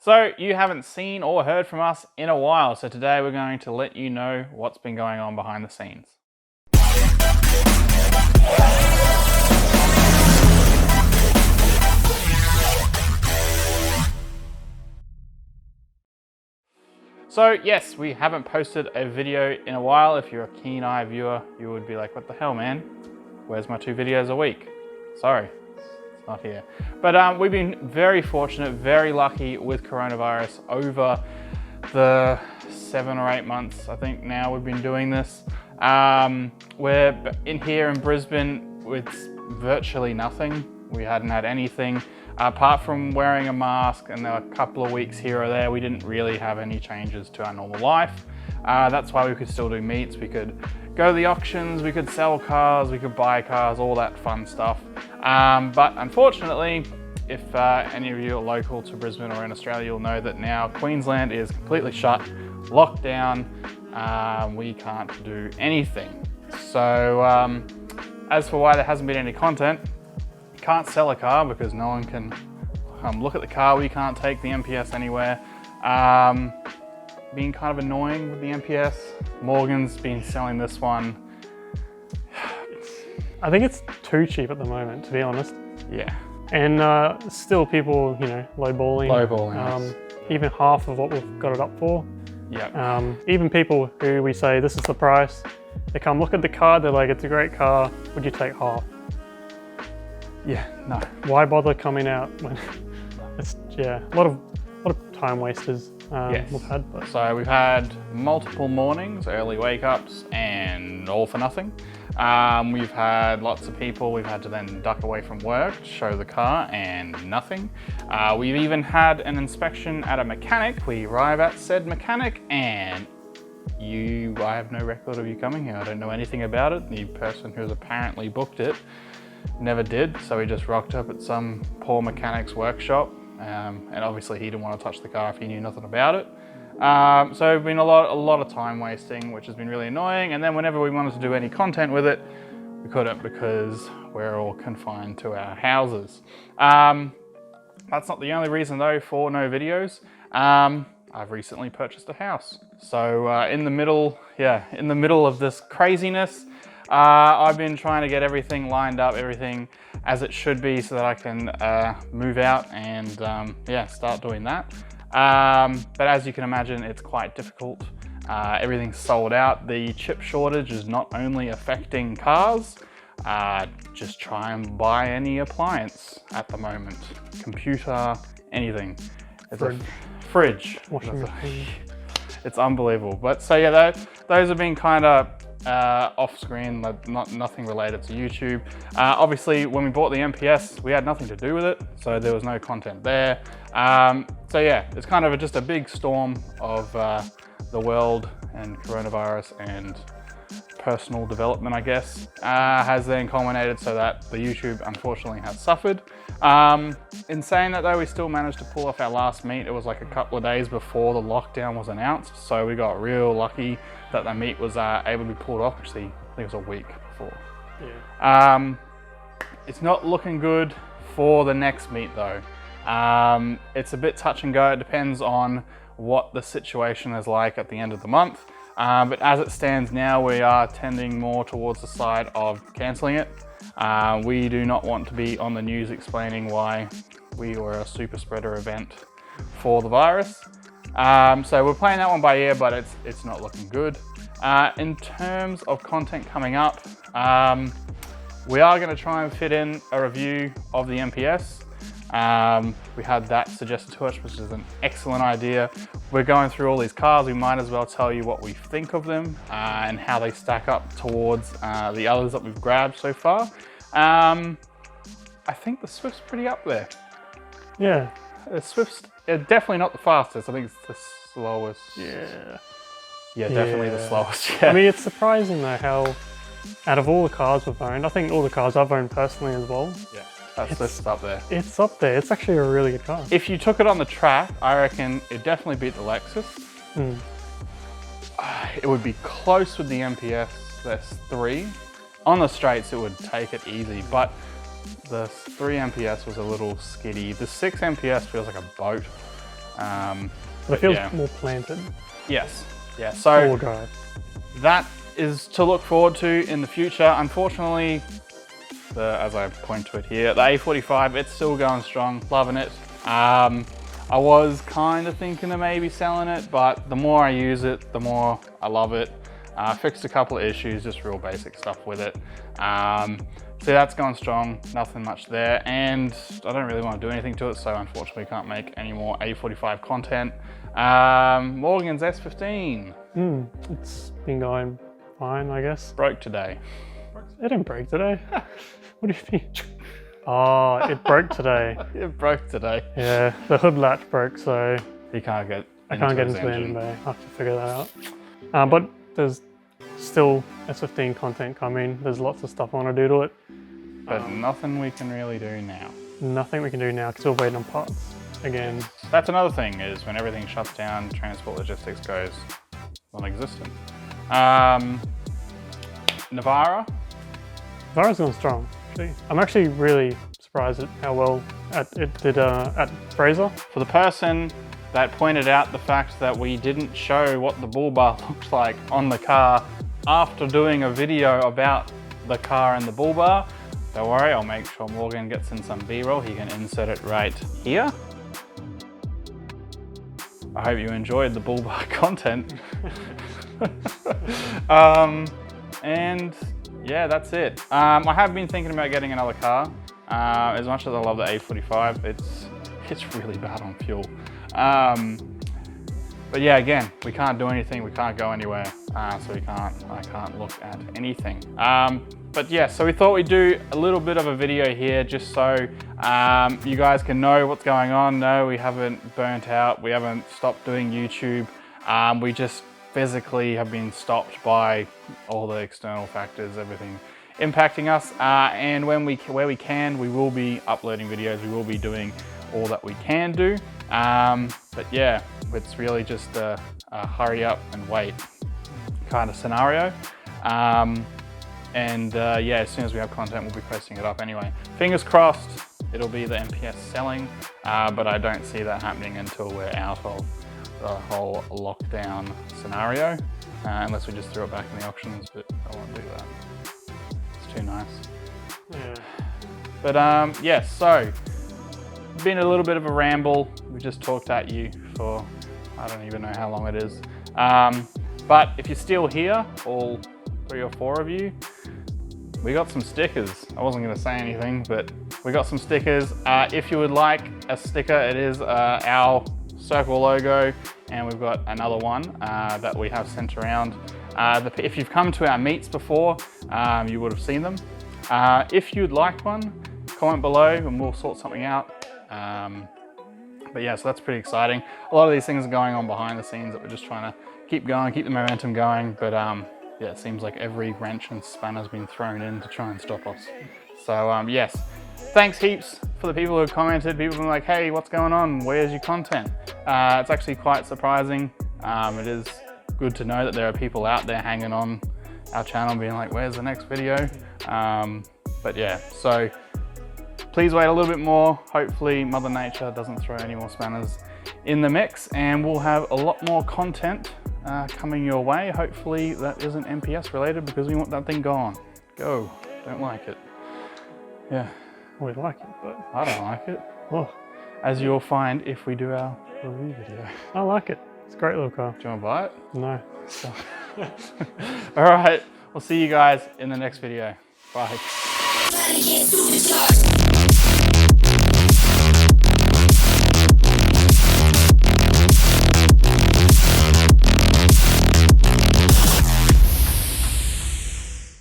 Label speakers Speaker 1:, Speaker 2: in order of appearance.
Speaker 1: So you haven't seen or heard from us in a while, so today we're going to let you know what's been going on behind the scenes. So yes, we haven't posted a video in a while. If you're a keen-eye viewer, you would be like, what the hell, man? Where's my 2 videos a week? Sorry, it's not here. But we've been very fortunate, very lucky with coronavirus over the 7 or 8 months, I think now we've been doing this. We're in here in Brisbane with virtually nothing. We hadn't had anything apart from wearing a mask, and there were a couple of weeks here or there we didn't really have any changes to our normal life. That's why we could still do meets. We could go to the auctions, we could sell cars, we could buy cars, all that fun stuff. But unfortunately, if any of you are local to Brisbane or in Australia, you'll know that now Queensland is completely shut, locked down. We can't do anything. So as for why there hasn't been any content, can't sell a car because no one can look at the car. We can't take the MPS anywhere. Being kind of annoying with the MPS. Morgan's been selling this one.
Speaker 2: I think it's too cheap at the moment, to be honest.
Speaker 1: Yeah.
Speaker 2: And still people, lowballing.
Speaker 1: Lowballing.
Speaker 2: Even half of what we've got it up for.
Speaker 1: Yeah.
Speaker 2: Even people who we say, this is the price, they come look at the car, they're like, it's a great car, would you take half?
Speaker 1: Yeah, no.
Speaker 2: Why bother coming out when it's, a lot of time wasters
Speaker 1: Yes.
Speaker 2: we've had. But.
Speaker 1: So we've had multiple mornings, early wake ups, and all for nothing. We've had lots of people, we've had to then duck away from work to show the car, and nothing. We've even had an inspection at a mechanic. We arrive at said mechanic and I have no record of you coming here. I don't know anything about it. The person who's apparently booked it never did, so we just rocked up at some poor mechanic's workshop, and obviously he didn't want to touch the car if he knew nothing about it. So it's been a lot of time wasting, which has been really annoying. And then whenever we wanted to do any content with it, we couldn't because we're all confined to our houses. That's not the only reason though for no videos. I've recently purchased a house. So in the middle of this craziness, I've been trying to get everything lined up, everything as it should be, so that I can move out and start doing that. But as you can imagine, it's quite difficult. Everything's sold out. The chip shortage is not only affecting cars, just try and buy any appliance at the moment. Computer, anything. It's fridge. Washing machine. It's unbelievable. But so yeah, those have been kind of off screen, nothing related to YouTube. Obviously, when we bought the MPS, we had nothing to do with it, so there was no content there. So yeah, it's kind of just a big storm of the world and coronavirus and personal development, I guess, has then culminated so that the YouTube unfortunately has suffered. In saying that though, we still managed to pull off our last meet. It was like a couple of days before the lockdown was announced, so we got real lucky that the meet was able to be pulled off. Actually, I think it was a week before. Yeah. It's not looking good for the next meet though. It's a bit touch and go. It depends on what the situation is like at the end of the month. But as it stands now, we are tending more towards the side of cancelling it. We do not want to be on the news explaining why we were a super spreader event for the virus. So we're playing that one by ear, but it's not looking good. In terms of content coming up, we are going to try and fit in a review of the MPS. We had that suggested to us, which is an excellent idea. We're going through all these cars, we might as well tell you what we think of them and how they stack up towards the others that we've grabbed so far. I think the Swift's pretty up there.
Speaker 2: Yeah.
Speaker 1: The Swift's definitely not the fastest, I think it's the slowest. Yeah, definitely the slowest. Yeah.
Speaker 2: I mean, it's surprising though how, out of all the cars we've owned, I think all the cars I've owned personally as well.
Speaker 1: Yeah. It's up there.
Speaker 2: It's up there. It's actually a really good car.
Speaker 1: If you took it on the track, I reckon it definitely beat the Lexus. It would be close with the MPS S3. On the straights, it would take it easy, but the 3 MPS was a little skiddy. The 6 MPS feels like a boat.
Speaker 2: But it feels more planted.
Speaker 1: Yes. Yeah. So
Speaker 2: Four-wheel drive.
Speaker 1: that is to look forward to in the future. Unfortunately, as I point to it here, the A45, it's still going strong, loving it. I was kind of thinking of maybe selling it, but the more I use it, the more I love it. Fixed a couple of issues, just real basic stuff with it. So that's going strong, nothing much there. And I don't really want to do anything to it, so unfortunately can't make any more A45 content. Morgan's S15.
Speaker 2: It's been going fine, I guess.
Speaker 1: Broke today.
Speaker 2: It didn't break today. What do you mean? Oh, it broke today.
Speaker 1: It broke today.
Speaker 2: Yeah, the hood latch broke, so
Speaker 1: You can't get
Speaker 2: I can't get into the engine bay. I have to figure that out. But there's still S15 content coming. There's lots of stuff I want to do to it.
Speaker 1: But nothing we can really do now.
Speaker 2: Nothing we can do now because we're waiting on parts again.
Speaker 1: That's another thing, is when everything shuts down, transport logistics goes non-existent. Navara.
Speaker 2: Vara's gone strong. Actually. I'm actually really surprised at how well it did at Fraser.
Speaker 1: For the person that pointed out the fact that we didn't show what the bull bar looked like on the car after doing a video about the car and the bull bar, don't worry, I'll make sure Morgan gets in some B-roll. He can insert it right here. I hope you enjoyed the bull bar content. And yeah, that's it. I have been thinking about getting another car. As much as I love the A45, it's really bad on fuel. But yeah, again, we can't do anything, we can't go anywhere, so I can't look at anything. But yeah, so we thought we'd do a little bit of a video here just so you guys can know what's going on. No, we haven't burnt out, we haven't stopped doing YouTube. We just physically have been stopped by all the external factors, everything impacting us. And where we can, we will be uploading videos, we will be doing all that we can do. But yeah, it's really just a hurry up and wait kind of scenario. Yeah, as soon as we have content, we'll be posting it up anyway. Fingers crossed, it'll be the MPS selling, but I don't see that happening until we're out of the whole lockdown scenario, unless we just throw it back in the auctions, but I won't do that. It's too nice.
Speaker 2: Yeah.
Speaker 1: But yeah, so been a little bit of a ramble. We just talked at you for, I don't even know how long it is. But if you're still here, all 3 or 4 of you, we got some stickers. I wasn't gonna say anything, but we got some stickers. If you would like a sticker, it is our circle logo, and we've got another one that we have sent around. If you've come to our meets before, you would have seen them. If you'd like one, comment below and we'll sort something out. But yeah, so that's pretty exciting. A lot of these things are going on behind the scenes that we're just trying to keep going, keep the momentum going. But yeah, it seems like every wrench and spanner's been thrown in to try and stop us. So yes, thanks heaps for the people who commented. People have been like, hey, what's going on? Where's your content? It's actually quite surprising. It is good to know that there are people out there hanging on our channel being like, where's the next video? But yeah, so please wait a little bit more. Hopefully Mother Nature doesn't throw any more spanners in the mix, and we'll have a lot more content coming your way. Hopefully that isn't MPS related, because we want that thing gone. Go, don't like it. Yeah.
Speaker 2: We like it, but
Speaker 1: I don't like it.
Speaker 2: Oh,
Speaker 1: As you'll find if we do our review video.
Speaker 2: I like it. It's a great little car.
Speaker 1: Do you want to buy it?
Speaker 2: No.
Speaker 1: All right, we'll see you guys in the next video. Bye.